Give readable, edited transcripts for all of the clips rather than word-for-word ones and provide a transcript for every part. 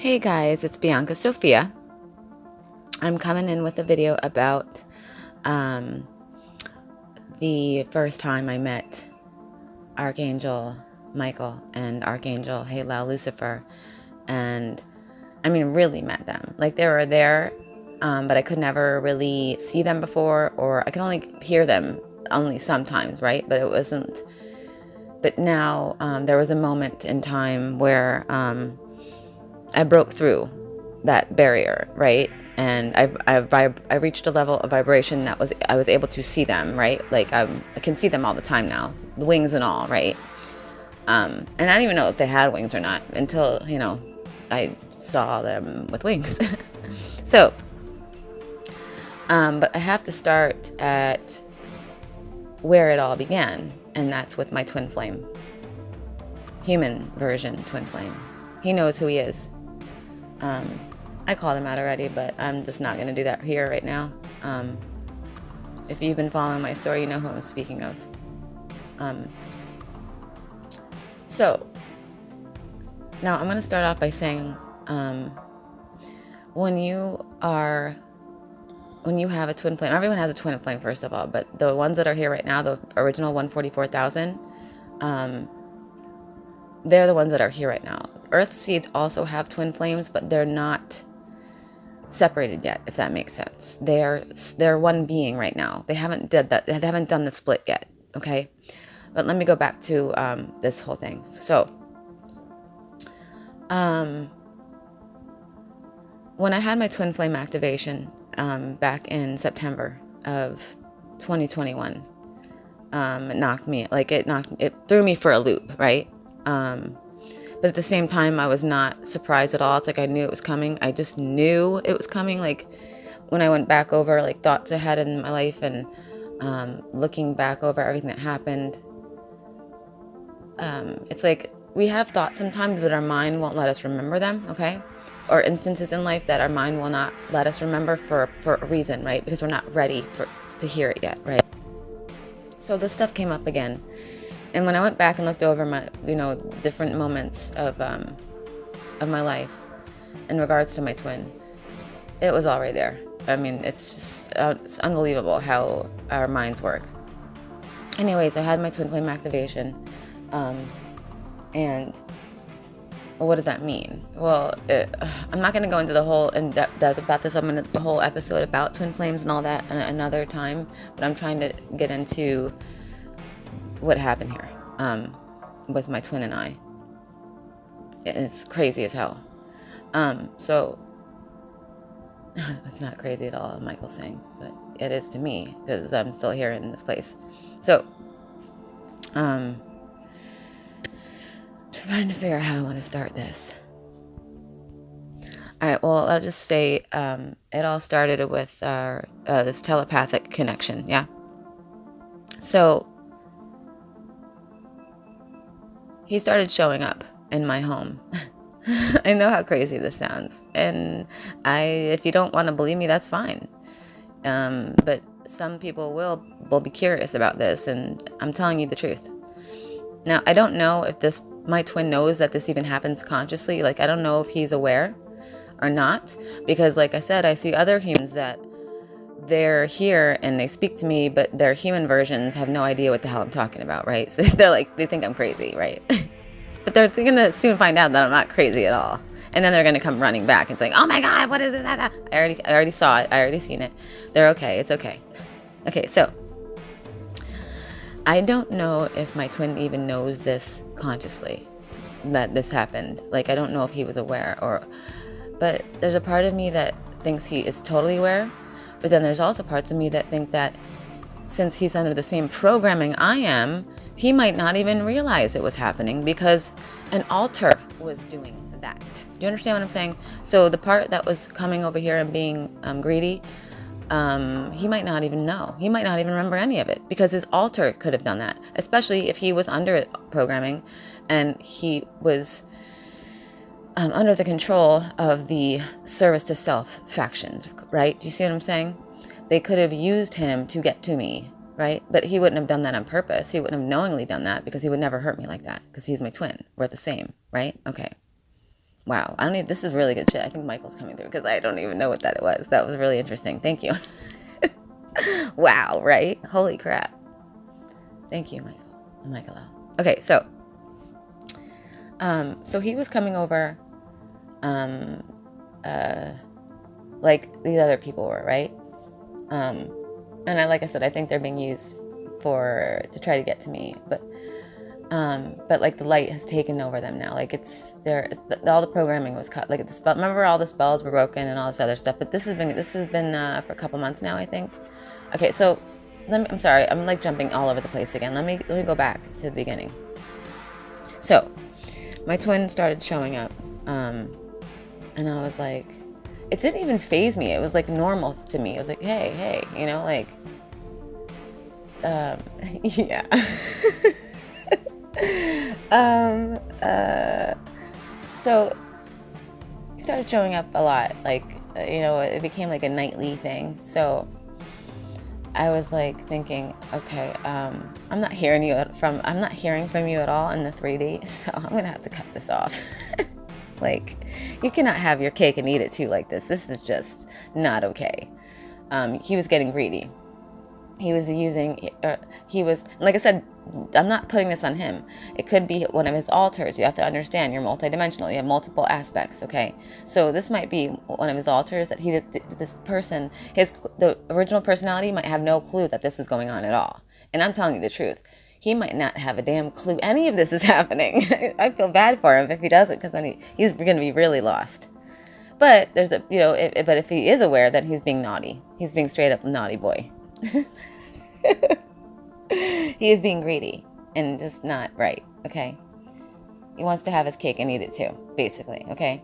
Hey guys, it's Bianca Sophia. I'm coming in with a video about the first time I met Archangel Michael and Archangel Halel Lucifer, and really met them. Like they were there, but I could never really see them before, or I could only hear them only sometimes, right? But it wasn't. But now there was a moment in time where I broke through that barrier, right? And I reached a level of vibration that I was able to see them, right? Like I can see them all the time now, the wings and all, right? And I didn't even know if they had wings or not until I saw them with wings. So, but I have to start at where it all began, and that's with my twin flame, human version twin flame. He knows who he is. I called him out already, but I'm just not going to do that here right now. If you've been following my story, you know who I'm speaking of. So, now I'm going to start off by saying, when you have a twin flame, everyone has a twin flame first of all, but the ones that are here right now, the original 144,000, they're the ones that are here right now. Earth seeds also have twin flames, but they're not separated yet, if that makes sense. They're one being right now. They haven't done that. They haven't done the split yet. Okay, but let me go back to this whole thing. So, when I had my twin flame activation back in September of 2021, it threw me for a loop, right? But at the same time, I was not surprised at all. It's like I knew it was coming. I just knew it was coming. Like when I went back over like thoughts I had in my life and looking back over everything that happened, it's like we have thoughts sometimes, but our mind won't let us remember them, okay? Or instances in life that our mind will not let us remember for a reason, right? Because we're not ready to hear it yet, right? So this stuff came up again. And when I went back and looked over my, different moments of my life in regards to my twin, it was all right there. I mean, it's unbelievable how our minds work. Anyways, I had my twin flame activation, and well, what does that mean? Well, I'm not going to go into the whole in-depth about this. I'm going to the whole episode about twin flames and all that another time, but I'm trying to get into what happened here with my twin and I. It's crazy as hell. So it's not crazy at all, Michael's saying, but it is to me because I'm still here in this place. So trying to figure out how I want to start this. All right, well, I'll just say it all started with this telepathic connection, yeah? So he started showing up in my home. I know how crazy this sounds. And if you don't want to believe me, that's fine. But some people will be curious about this, and I'm telling you the truth. Now, I don't know if my twin knows that this even happens consciously. Like, I don't know if he's aware or not. Because, like I said, I see other humans that they're here and they speak to me, but their human versions have no idea what the hell I'm talking about, right? So they think I'm crazy, right? But they're going to soon find out that I'm not crazy at all. And then they're going to come running back and saying, oh my God, what is it? I already saw it. I already seen it. They're okay. It's okay. Okay, so I don't know if my twin even knows this consciously, that this happened. Like, I don't know if he was aware but there's a part of me that thinks he is totally aware. But then there's also parts of me that think that since he's under the same programming I am, he might not even realize it was happening because an altar was doing that. Do you understand what I'm saying? So the part that was coming over here and being greedy, he might not even know. He might not even remember any of it because his altar could have done that, especially if he was under programming and he was under the control of the service to self factions, right? Do you see what I'm saying? They could have used him to get to me, right? But he wouldn't have done that on purpose. He wouldn't have knowingly done that because he would never hurt me like that because he's my twin. We're the same, right? Okay. Wow. I don't even, this is really good shit. I think Michael's coming through because I don't even know what that was. That was really interesting. Thank you. Wow, right? Holy crap. Thank you, Michael. Michael L. Okay, so he was coming over, like these other people were, right? And like I said, I think they're being used to try to get to me, but like the light has taken over them now. Like all the programming was cut. Like remember all the spells were broken and all this other stuff. But this has been for a couple months now, I think. Okay, so I'm sorry, I'm like jumping all over the place again. Let me go back to the beginning. So my twin started showing up, and I was like, it didn't even faze me. It was like normal to me. It was like, hey, you know, like, yeah. So he started showing up a lot, like, you know, it became like a nightly thing. So I was like thinking, okay, I'm not hearing from you at all in the 3D, so I'm gonna have to cut this off. Like, you cannot have your cake and eat it too like this. This is just not okay. He was getting greedy. He was like I said, I'm not putting this on him. It could be one of his altars. You have to understand, you're multidimensional. You have multiple aspects, okay? So this might be one of his altars that this person, the original personality might have no clue that this was going on at all. And I'm telling you the truth. He might not have a damn clue any of this is happening. I feel bad for him if he doesn't, because then he's going to be really lost. But there's but if he is aware, then he's being naughty. He's being straight up naughty boy. He is being greedy and just not right, okay? He wants to have his cake and eat it too, basically, okay?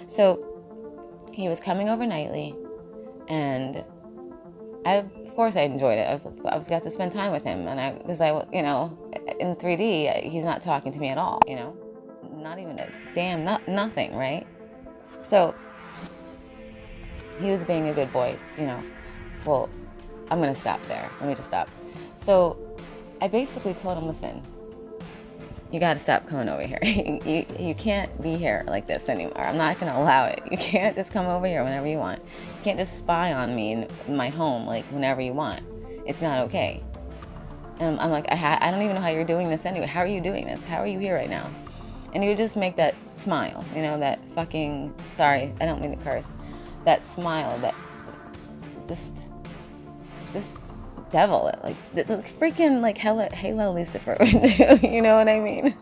So he was coming over nightly, and of course I enjoyed it. I was got to spend time with him, and because I you know, in 3D, he's not talking to me at all, you know? Not even a damn nothing, right? So he was being a good boy, you know. Well, I'm going to stop there. Let me just stop. So I basically told him, listen, you got to stop coming over here. You can't be here like this anymore. I'm not going to allow it. You can't just come over here whenever you want. You can't just spy on me in my home like whenever you want. It's not okay. And I'm like, I don't even know how you're doing this anyway. How are you doing this? How are you here right now? And he would just make that smile, you know, that fucking, sorry, I don't mean to curse, that smile, that just devil, like the freaking like Halo Lucifer would do, you know what I mean?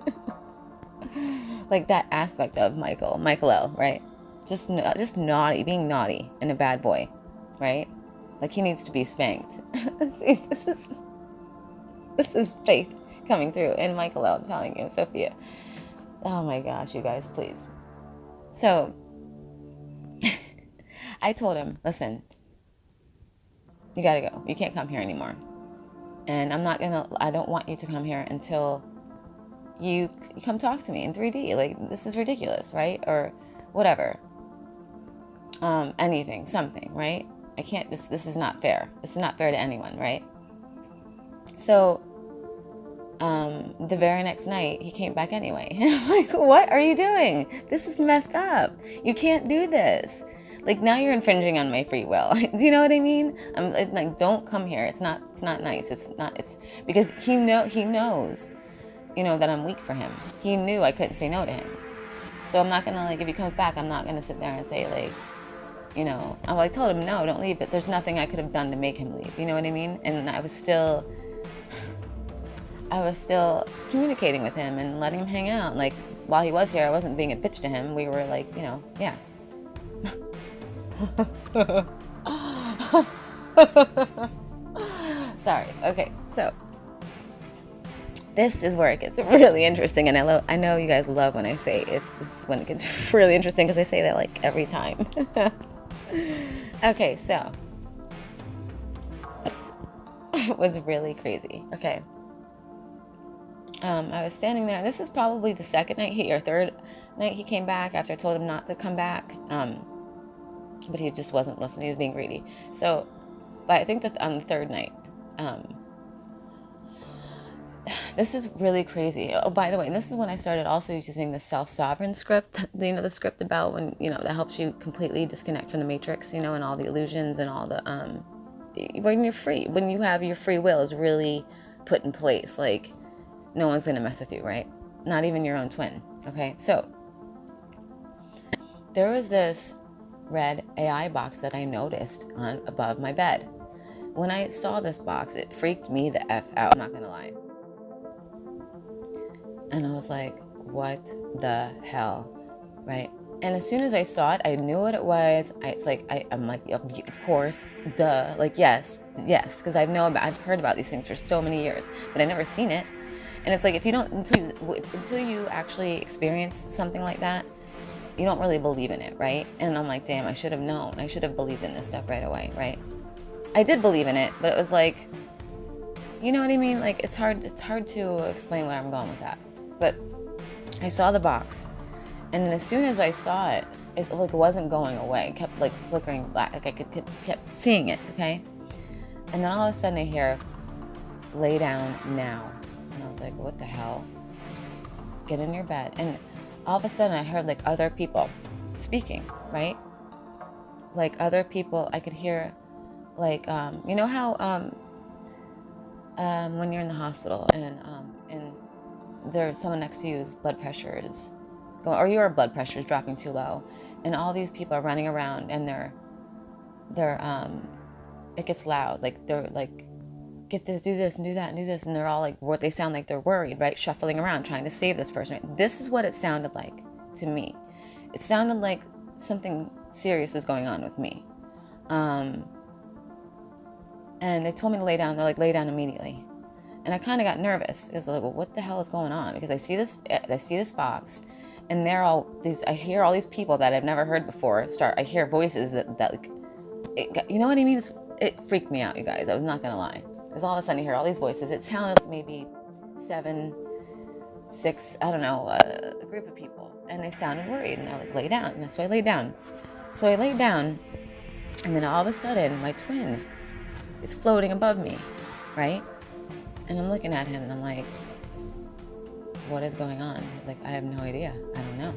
Like that aspect of Michael L, right? Just naughty, being naughty and a bad boy, right? Like he needs to be spanked. See, this is faith coming through in Michael L, I'm telling you, Sophia. Oh my gosh, you guys, please. So I told him, listen, you gotta go. You can't come here anymore. And I don't want you to come here until you come talk to me in 3D. Like, this is ridiculous, right? Or whatever. Anything, something, right? I can't, this is not fair. This is not fair to anyone, right? So, the very next night, he came back anyway. I'm like, what are you doing? This is messed up. You can't do this. Like, now you're infringing on my free will. Do you know what I mean? I'm like, don't come here. It's not nice. It's because he knows, you know, that I'm weak for him. He knew I couldn't say no to him. So I'm not gonna, like, if he comes back, I'm not gonna sit there and say, like, you know, I told him, no, don't leave, but there's nothing I could have done to make him leave. You know what I mean? And I was still communicating with him and letting him hang out. Like, while he was here, I wasn't being a bitch to him. We were like, you know, yeah. Sorry. Okay, so this is where it gets really interesting, and I know you guys love when I say it. This is when it gets really interesting because I say that like every time. Okay, so this was really crazy. Okay, I was standing there, and this is probably the second night or third night he came back after I told him not to come back. But he just wasn't listening. He was being greedy. So, but I think that on the third night, this is really crazy. Oh, by the way, and this is when I started also using the self-sovereign script, the script about when, that helps you completely disconnect from the matrix, and all the illusions and all the, when you're free, when you have your free will is really put in place, like no one's going to mess with you, right? Not even your own twin. Okay. So there was this red AI box that I noticed on above my bed. When I saw this box, it freaked me the F out. I'm not going to lie. And I was like, what the hell, right? And as soon as I saw it, I knew what it was. I'm like, of course, duh. Like, yes, because I've heard about these things for so many years, but I never seen it. And it's like, if you don't, until you actually experience something like that, you don't really believe in it, right? And I'm like, damn, I should have known. I should have believed in this stuff right away, right? I did believe in it, but it was like, you know what I mean? Like, it's hard to explain where I'm going with that. But I saw the box, and then as soon as I saw it, it like wasn't going away. It kept like flickering black. Like I kept seeing it. Okay, and then all of a sudden I hear, "Lay down now," and I was like, "What the hell?" Get in your bed, and all of a sudden I heard like other people speaking, right? Like other people, I could hear, like you know how when you're in the hospital and there's someone next to you's blood pressure is going, or your blood pressure is dropping too low, and all these people are running around, and they're it gets loud, like they're like, get this, do this, and do that, and do this, and they're all like, what they sound like they're worried, right? Shuffling around trying to save this person. Right? This is what it sounded like to me. It sounded like something serious was going on with me. And they told me to lay down. They're like, lay down immediately. And I kind of got nervous because I was like, well, what the hell is going on? Because I see this box, and they're all these. I hear all these people that I've never heard before. I hear voices that like, you know what I mean? It freaked me out, you guys. I was not gonna lie, because all of a sudden you hear all these voices. It sounded like maybe 7, 6, I don't know, a group of people, and they sounded worried. And they're like, lay down. And so I laid down. So I laid down, and then all of a sudden my twin is floating above me, right? And I'm looking at him, and I'm like, what is going on? He's like, I have no idea. I don't know.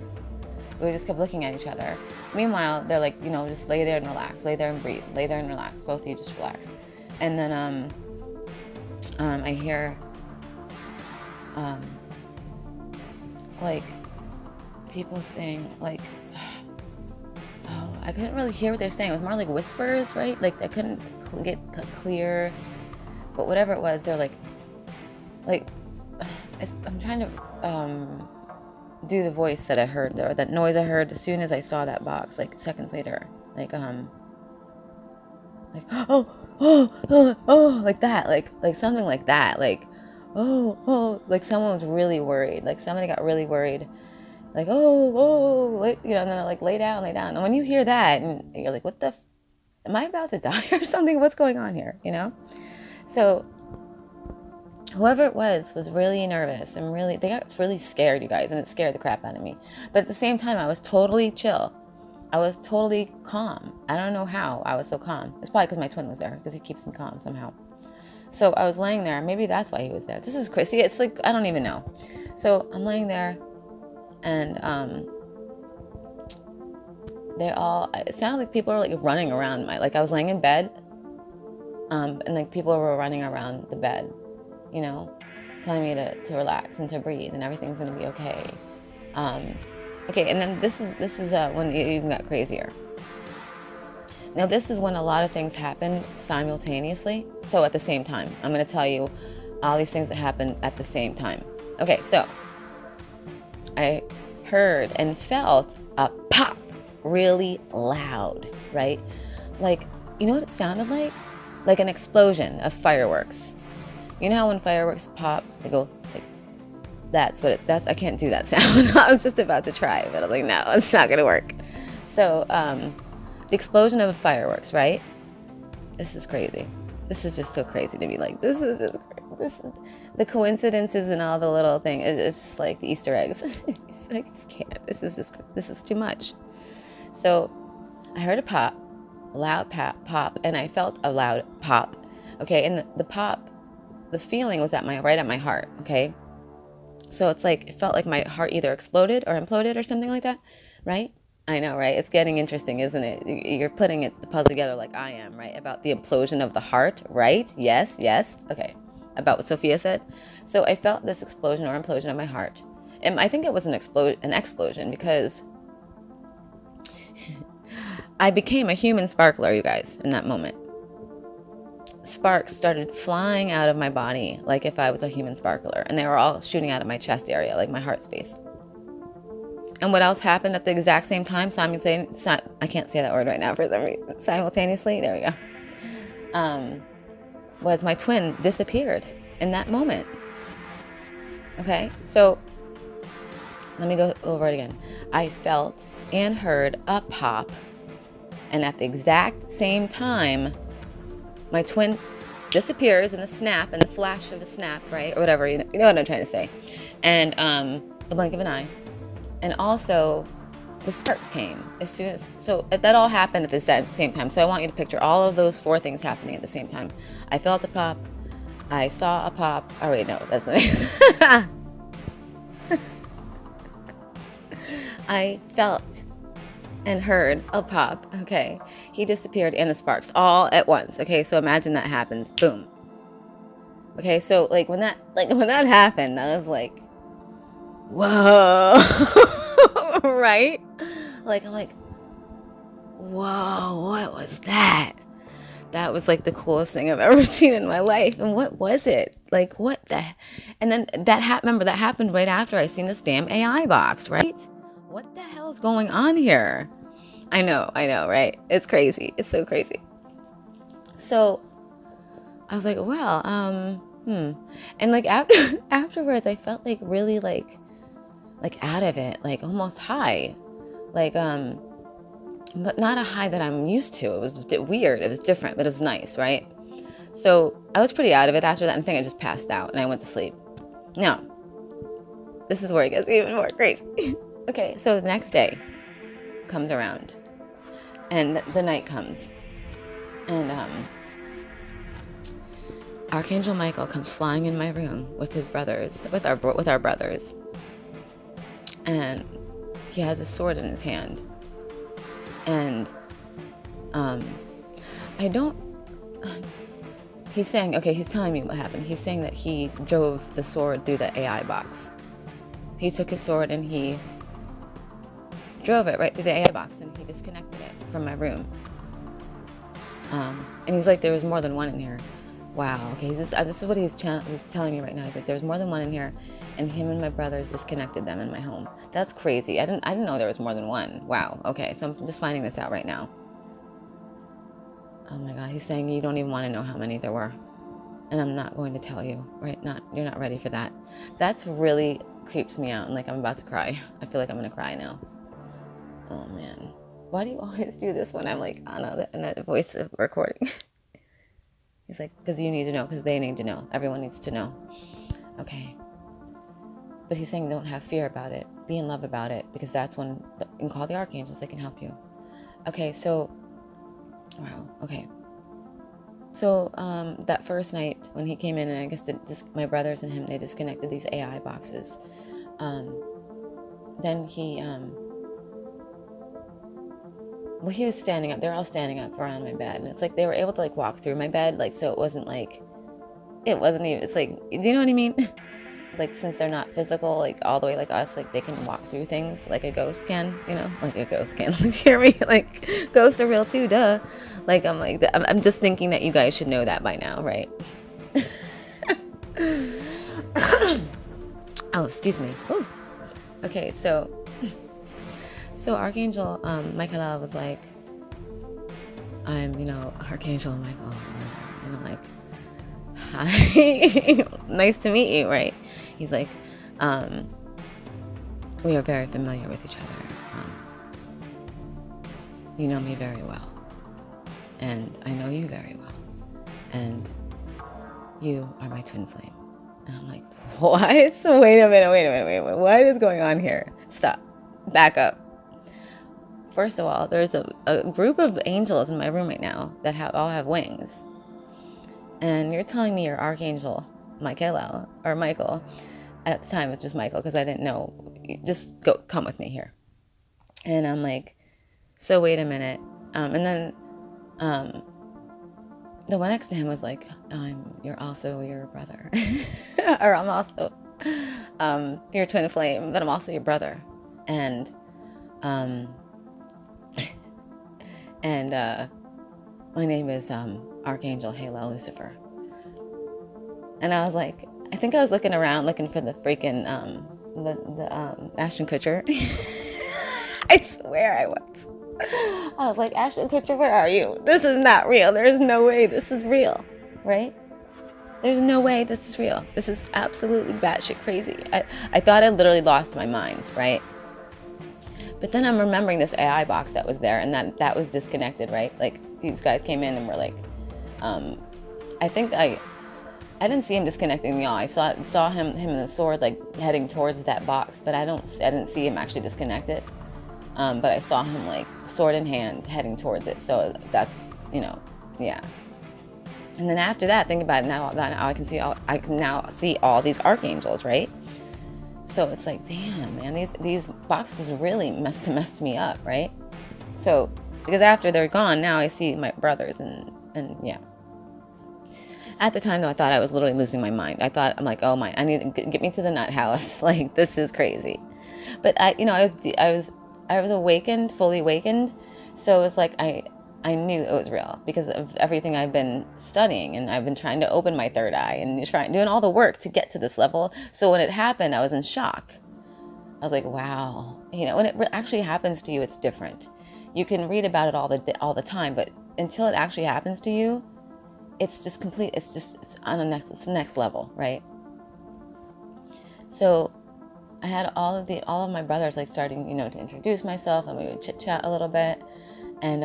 We just kept looking at each other. Meanwhile, they're like, just lay there and relax. Lay there and breathe. Lay there and relax. Both of you just relax. And then I hear like people saying like, oh, I couldn't really hear what they're saying. It was more like whispers, right? Like I couldn't get clear. But whatever it was, they're like I'm trying to do the voice that I heard, or that noise I heard as soon as I saw that box, like seconds later, like oh, like that, like something like that, like oh, like someone was really worried, like somebody got really worried, like and then they're like, lay down. And when you hear that, and you're like, what the, am I about to die or something? What's going on here? So whoever it was really nervous, and they got really scared, you guys, and it scared the crap out of me. But at the same time, I was totally chill. I was totally calm. I don't know how I was so calm. It's probably because my twin was there, because he keeps me calm somehow. So I was laying there. Maybe that's why he was there. This is crazy. It's like, I don't even know. So I'm laying there, and it sounded like people were like running around I was laying in bed, and like people were running around the bed, telling me to relax and to breathe, and everything's gonna be okay. Okay, and then this is when it even got crazier. Now this is when a lot of things happened simultaneously. So at the same time, I'm gonna tell you all these things that happened at the same time. Okay, so I heard and felt a pop really loud, right? Like, you know what it sounded like? Like an explosion of fireworks. You know how when fireworks pop, they go like, that's I can't do that sound. I was just about to try, but I was like, no, it's not gonna work. So the explosion of fireworks, right? This is crazy. This is just so crazy to me. Like, this is the coincidences and all the little things. It's just like the Easter eggs. I just can't. This is too much. So I heard a loud pop, and I felt a loud pop. Okay, and the pop, the feeling was right at my heart, okay? So it's like, it felt like my heart either exploded or imploded or something like that, right? I know, right? It's getting interesting, isn't it? You're putting the puzzle together like I am, right? About the implosion of the heart, right? Yes, yes. Okay. About what Sophia said. So I felt this explosion or implosion of my heart. And I think it was an explosion because I became a human sparkler, you guys, in that moment. Sparks started flying out of my body like if I was a human sparkler, and they were all shooting out of my chest area, like my heart space. And what else happened at the exact same time? I can't say that word right now for some reason. Simultaneously, there we go. Was my twin disappeared in that moment. Okay, so let me go over it again. I felt and heard a pop, and at the exact same time, my twin disappears in the snap, in the flash of a snap, right? Or whatever, you know what I'm trying to say. And the blink of an eye. And also, the sparks came as soon as, so that all happened at the same time. So I want you to picture all of those 4 things happening at the same time. I felt a pop. I saw a pop. Oh wait, no, that's not me. I felt and heard a pop. Okay, he disappeared and the sparks all at once. Okay, so imagine that happens. Boom. Okay, so like when that happened, I was like, whoa. Right? Like, I'm like, whoa, what was that? That was like the coolest thing I've ever seen in my life. And what was it? Like, what the? And then remember, that happened right after I seen this damn AI box, right? What the hell is going on here? I know, right? It's crazy. It's so crazy. So I was like, well, And like afterwards, I felt like really like out of it, like almost high, like, but not a high that I'm used to. It was weird. It was different, but it was nice, right? So I was pretty out of it after that. And I think I just passed out and I went to sleep. Now, this is where it gets even more crazy. Okay, so the next day comes around and the night comes, and Archangel Michael comes flying in my room with his brothers, with our brothers, and he has a sword in his hand. And he's saying, okay, he's telling me what happened. He's saying that he drove the sword through the AI box. He took his sword and he drove it right through the AI box, and he disconnected it from my room. And he's like, there was more than one in here. Wow. Okay. This is what he's telling me right now. He's like, there's more than one in here, and him and my brothers disconnected them in my home. That's crazy. I didn't know there was more than one. Wow. Okay. So I'm just finding this out right now. Oh my God. He's saying you don't even want to know how many there were, and I'm not going to tell you. Right? You're not ready for that. That's really creeps me out, and like I'm about to cry. I feel like I'm gonna cry now. Oh man. Why do you always do this when I'm like on a voice recording? He's like, because you need to know, because they need to know. Everyone needs to know. Okay. But he's saying don't have fear about it. Be in love about it, because that's when you can call the Archangels. They can help you. Okay, so, wow, okay. So that first night when he came in, and I guess my brothers and him, they disconnected these AI boxes. Then he was standing up. They're all standing up around my bed, and it's like they were able to like walk through my bed, like, so it wasn't even, it's like, do you know what I mean? Like, since they're not physical, like all the way like us, like they can walk through things like a ghost can, you know, like a ghost can. Like, hear me? Like, ghosts are real too, duh. Like, I'm just thinking that you guys should know that by now, right? Oh, excuse me. Ooh. Okay, so Archangel Michael was like, I'm, Archangel Michael. And I'm like, hi, nice to meet you, right? He's like, we are very familiar with each other. You know me very well, and I know you very well, and you are my twin flame. And I'm like, what? Wait a minute. What is going on here? Stop. Back up. First of all, there's a group of angels in my room right now that all have wings. And you're telling me your Archangel Mike Hillel, or Michael. At the time, it was just Michael, because I didn't know. Just come with me here. And I'm like, so wait a minute. And then the one next to him was like, you're also your brother. Or I'm also your twin flame, but I'm also your brother. And my name is Archangel Halo Lucifer. And I was like, I think I was looking around looking for the freaking the Ashton Kutcher. I swear I was. I was like, Ashton Kutcher, where are you? This is not real. There's no way this is real, right? There's no way this is real. This is absolutely batshit crazy. I thought I literally lost my mind, right? But then I'm remembering this AI box that was there, and that was disconnected, right? Like, these guys came in and were like, I think I didn't see him disconnecting me all. I saw him and the sword like heading towards that box, but I didn't see him actually disconnect it. But I saw him like sword in hand heading towards it. So that's, yeah. And then after that, think about it now. I can now see all these archangels, right? So it's like, damn, man, these boxes really messed me up, right? So because after they're gone, now I see my brothers and yeah. At the time, though, I thought I was literally losing my mind. I'm like, oh my, I need to get me to the nut house. Like, this is crazy. But I was awakened, fully awakened. So it's like I knew it was real because of everything I've been studying, and I've been trying to open my third eye and doing all the work to get to this level. So when it happened, I was in shock. I was like, wow. When it actually happens to you, it's different. You can read about it all the time, but until it actually happens to you, it's just complete. It's on the next level, right? So I had all of my brothers like starting, to introduce myself, and we would chit chat a little bit, and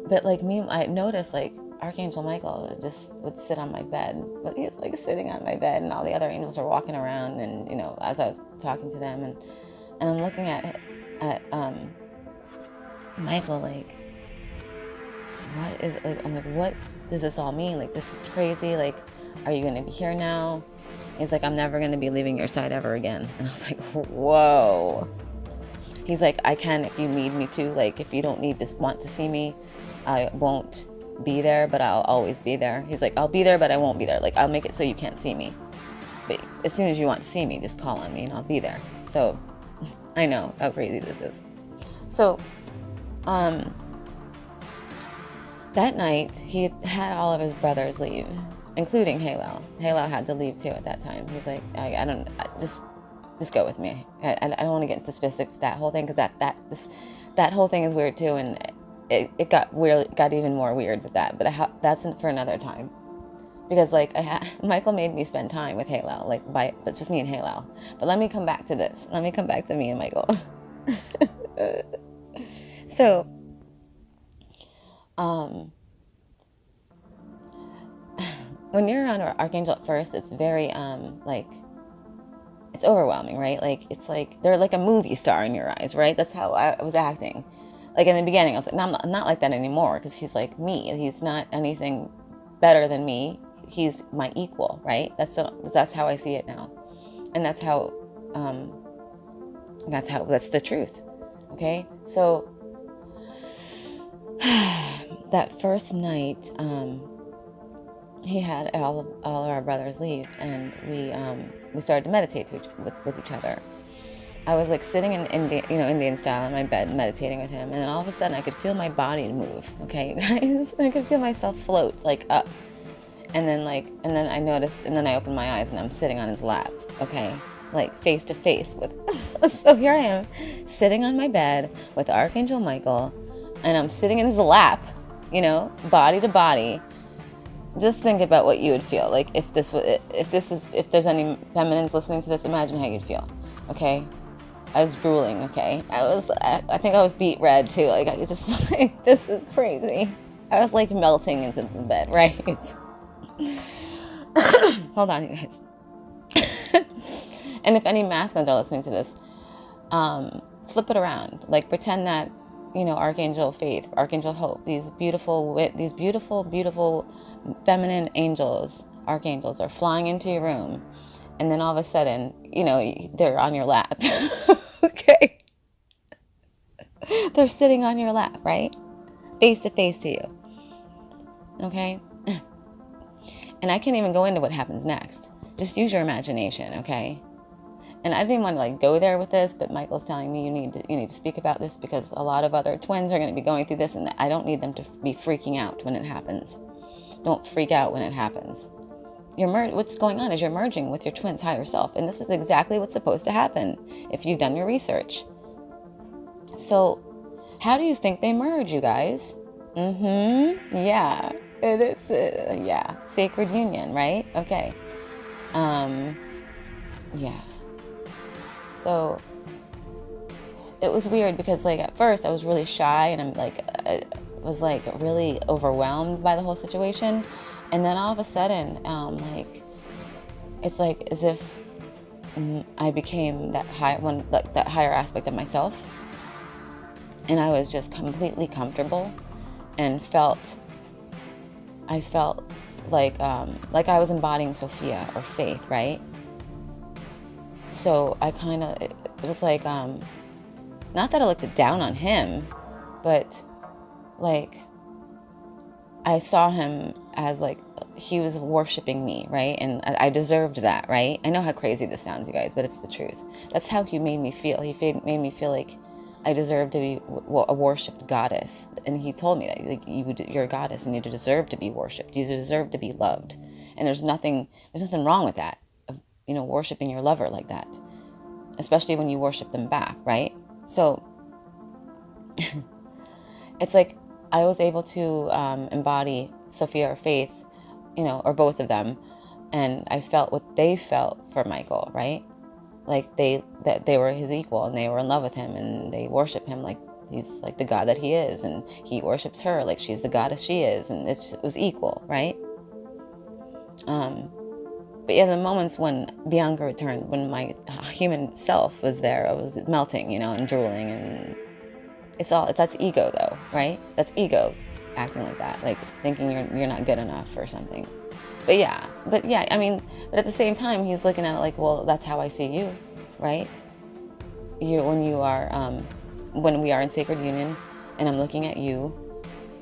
but like me, I noticed like Archangel Michael would sit on my bed, but he's like sitting on my bed, and all the other angels are walking around, and as I was talking to them, and I'm looking at Michael like, what is it? Like, I'm like, what does this all mean? Like, this is crazy. Like, are you going to be here now? He's like, I'm never going to be leaving your side ever again. And I was like, whoa. He's like, I can if you need me to. Like, if you don't want to see me, I won't be there, but I'll always be there. He's like, I'll be there, but I won't be there. Like, I'll make it so you can't see me. But as soon as you want to see me, just call on me and I'll be there. So I know how crazy this is. So, that night, he had all of his brothers leave, including Halo. Halo had to leave too at that time. He's like, just go with me. I don't want to get into specifics of that whole thing, because that whole thing is weird too, and it got even more weird with that. But that's for another time, because like Michael made me spend time with Halo, but just me and Halo. But let me come back to this. Let me come back to me and Michael. So. When you're on Archangel at first, it's very it's overwhelming, right? Like, it's like they're like a movie star in your eyes, right? That's how I was acting. Like, in the beginning, I was like, no, I'm not like that anymore, because he's like me. He's not anything better than me. He's my equal, right? That's how I see it now, and that's the truth. Okay, so that first night, he had all of our brothers leave, and we started to meditate with each other. I was like sitting in Indian style in my bed meditating with him, and then all of a sudden I could feel my body move. Okay, guys, I could feel myself float like up, and then I noticed, and then I opened my eyes and I'm sitting on his lap. Okay, like face to face with. So here I am, sitting on my bed with Archangel Michael, and I'm sitting in his lap, body to body. Just think about what you would feel like if there's any feminines listening to this. Imagine how you'd feel. Okay, I was drooling. Okay, I think I was beet red too. Like, I just like, this is crazy. I was like melting into the bed, right? Hold on, you guys. And if any masculines are listening to this, flip it around. Like, pretend that Archangel Faith, Archangel Hope, these beautiful, beautiful feminine angels, archangels are flying into your room. And then all of a sudden, they're on your lap. Okay. They're sitting on your lap, right? Face to face to you. Okay. And I can't even go into what happens next. Just use your imagination, okay? And I didn't want to go there with this, but Michael's telling me you need to speak about this because a lot of other twins are going to be going through this, and I don't need them to be freaking out when it happens. Don't freak out when it happens. What's going on is you're merging with your twin's higher self, and this is exactly what's supposed to happen if you've done your research. So, how do you think they merge, you guys? Yeah, it is. Yeah, sacred union, right? Okay. Yeah. So it was weird because at first I was really shy and I was really overwhelmed by the whole situation, and then all of a sudden it's as if I became that higher aspect of myself, and I was just completely comfortable and I felt like I was embodying Sophia or Faith, right? So I it was not that I looked down on him, but I saw him as he was worshiping me, right? And I deserved that, right? I know how crazy this sounds, you guys, but it's the truth. That's how he made me feel. He made me feel like I deserved to be a worshipped goddess. And he told me that you're a goddess and you deserve to be worshipped. You deserve to be loved. And there's nothing wrong with that, of worshiping your lover like that, especially when you worship them back, right? So it's I was able to embody Sophia or Faith, or both of them, and I felt what they felt for Michael, right? That they were his equal and they were in love with him and they worship him like he's the God that he is, and he worships her like she's the goddess she is, and it was equal, right? But yeah, the moments when Bianca returned, when my human self was there, I was melting, and drooling, and that's ego though, right? That's ego acting like that, thinking you're not good enough or something. But yeah, I mean, but at the same time, he's looking at it well, that's how I see you, right? When we are in sacred union, and I'm looking at you,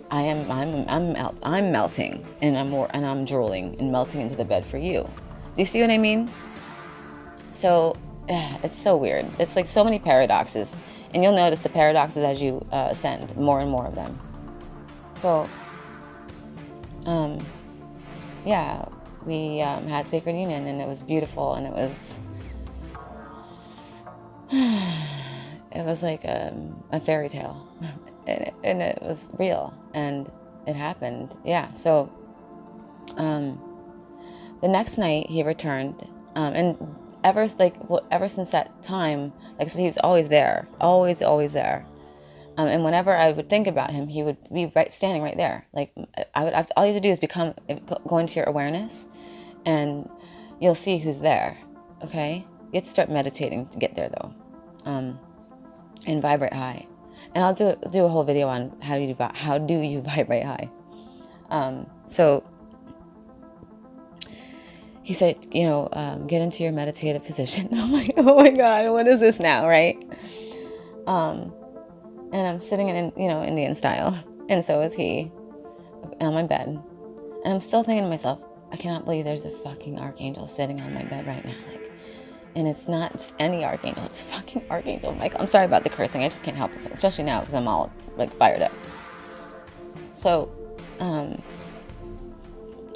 I'm melting, and I'm drooling and melting into the bed for you. Do you see what I mean? So it's so weird. It's so many paradoxes, and you'll notice the paradoxes as you ascend, more and more of them. So yeah, we had sacred union, and it was beautiful, and it was like a fairy tale, and it was real, and it happened. Yeah. So the next night he returned, and ever since that time, like I said, he was always there, always there. And whenever I would think about him, he would be standing right there. All you have to do is go into your awareness, and you'll see who's there. Okay, you have to start meditating to get there, though, and vibrate high. And I'll do a whole video on how do you vibrate high. So he said, get into your meditative position. I'm like, oh my God, what is this now, right? And I'm sitting in, Indian style, and so is he, on my bed, and I'm still thinking to myself, I cannot believe there's a fucking archangel sitting on my bed right now, and it's not just any archangel, it's fucking Archangel Michael. I'm sorry about the cursing, I just can't help it, especially now because I'm all fired up. So,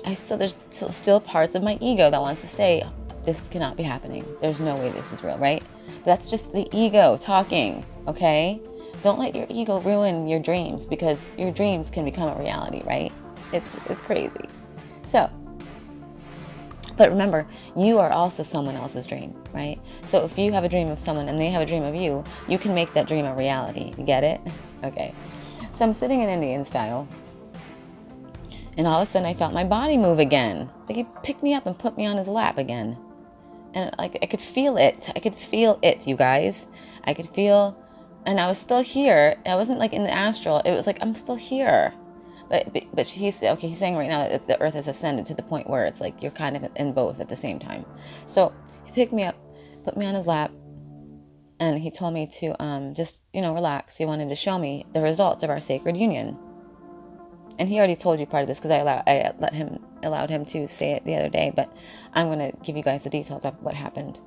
there's still parts of my ego that wants to say, this cannot be happening. There's no way this is real, right? But that's just the ego talking, okay? Don't let your ego ruin your dreams, because your dreams can become a reality, right? It's crazy. So, but remember, you are also someone else's dream, right? So if you have a dream of someone and they have a dream of you, you can make that dream a reality. You get it? Okay. So I'm sitting in Indian style, and all of a sudden I felt my body move again. He picked me up and put me on his lap again. And I could feel it. I could feel it, you guys. I could feel and I was still here. I wasn't like in the astral. It was like, I'm still here. But he's okay. He's saying right now that the earth has ascended to the point where it's like you're kind of in both at the same time. So he picked me up, put me on his lap, and he told me to just relax. He wanted to show me the results of our sacred union. And he already told you part of this because I allowed him to say it the other day. But I'm going to give you guys the details of what happened.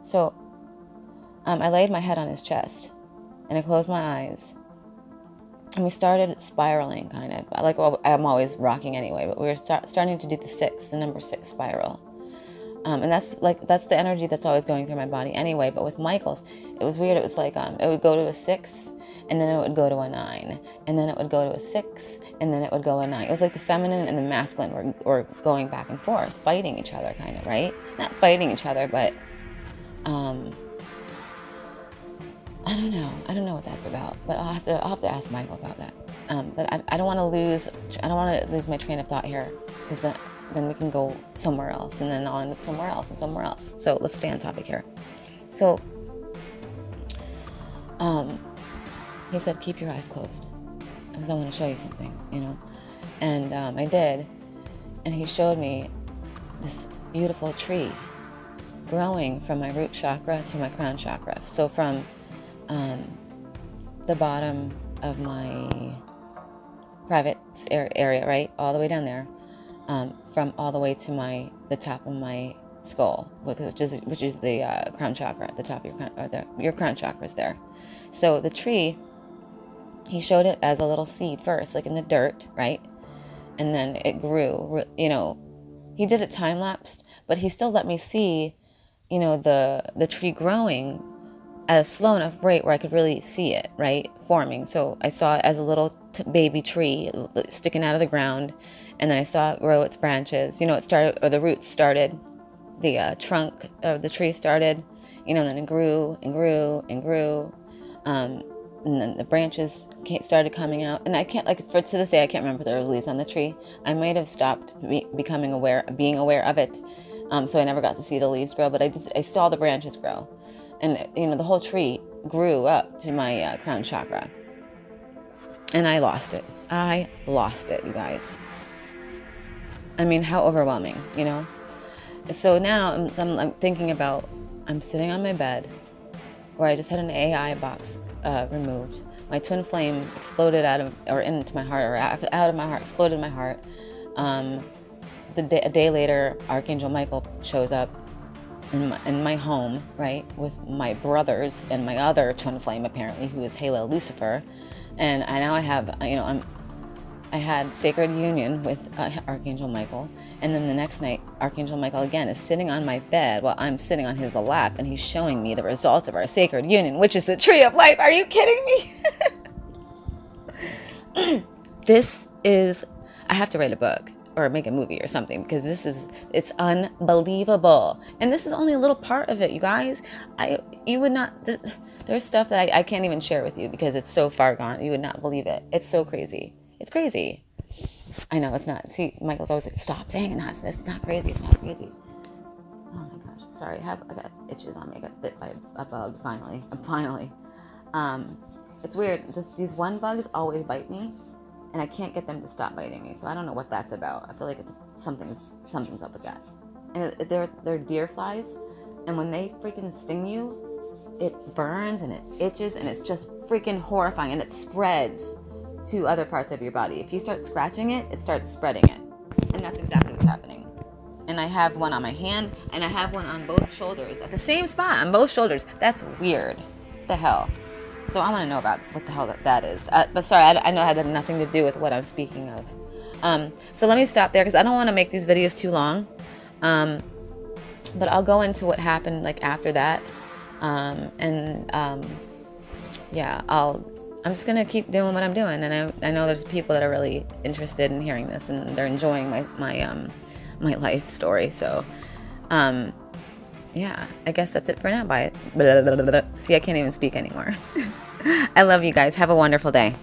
So I laid my head on his chest, and I closed my eyes. And we started spiraling, kind of. Like, well, I'm always rocking anyway, but we were starting to do the number 6 spiral. And that's the energy that's always going through my body anyway. But with Michael's, it was weird. It was like, it would go to a 6, and then it would go to a 9, and then it would go to a 6, and then it would go a 9. It was like the feminine and the masculine were going back and forth, fighting each other, kind of, right? Not fighting each other, but, I don't know what that's about, but I'll have to ask Michael about that. But I don't want to lose my train of thought here, because then we can go somewhere else, and then I'll end up somewhere else and somewhere else. So let's stay on topic here. So, he said, keep your eyes closed, because I want to show you something, and I did, and he showed me this beautiful tree growing from my root chakra to my crown chakra. So from the bottom of my private area, right, all the way down there, from all the way to the top of my skull, which is the crown chakra, at the top of your crown chakra is there. So the tree, he showed it as a little seed first, like in the dirt, right, and then it grew. He did it time lapsed, but he still let me see, the tree growing at a slow enough rate where I could really see it, right, forming. So I saw it as a little baby tree sticking out of the ground, and then I saw it grow its branches. It started, or the roots started, the trunk of the tree started, and then it grew and grew and grew, and then the branches started coming out. And I can't, to this day, I can't remember the leaves on the tree. I might have stopped being aware of it, so I never got to see the leaves grow, but I saw the branches grow. And, the whole tree grew up to my crown chakra. And I lost it. You guys. I mean, how overwhelming, So now I'm thinking about, I'm sitting on my bed where I just had an AI box removed. My twin flame exploded into my heart, or out of my heart, exploded in my heart. A day later, Archangel Michael shows up in my home, right, with my brothers and my other twin flame, apparently, who is Halo Lucifer. And now I have, I had sacred union with Archangel Michael. And then the next night, Archangel Michael again is sitting on my bed while I'm sitting on his lap, and he's showing me the results of our sacred union, which is the tree of life. Are you kidding me? I have to write a book or make a movie or something, because it's unbelievable. And this is only a little part of it, you guys. There's stuff that I can't even share with you because it's so far gone. You would not believe it. It's so crazy. It's crazy. I know it's not. See, Michael's always like, stop saying it. It's not crazy. It's not crazy. Oh my gosh. Sorry. I got itches on me. I got bit by a bug finally. It's weird. These one bugs always bite me, and I can't get them to stop biting me. So I don't know what that's about. I feel like something's up with that. And they're deer flies, and when they freaking sting you, it burns and it itches, and it's just freaking horrifying, and it spreads to other parts of your body. If you start scratching it, it starts spreading it. And that's exactly what's happening. And I have one on my hand, and I have one on both shoulders at the same spot on both shoulders. That's weird. What the hell? So I want to know about what the hell that is. But sorry, I know it had nothing to do with what I'm speaking of. So let me stop there because I don't want to make these videos too long. But I'll go into what happened after that. Yeah, I'm just gonna keep doing what I'm doing, and I know there's people that are really interested in hearing this, and they're enjoying my life story. So, yeah, I guess that's it for now. Bye. See, I can't even speak anymore. I love you guys. Have a wonderful day.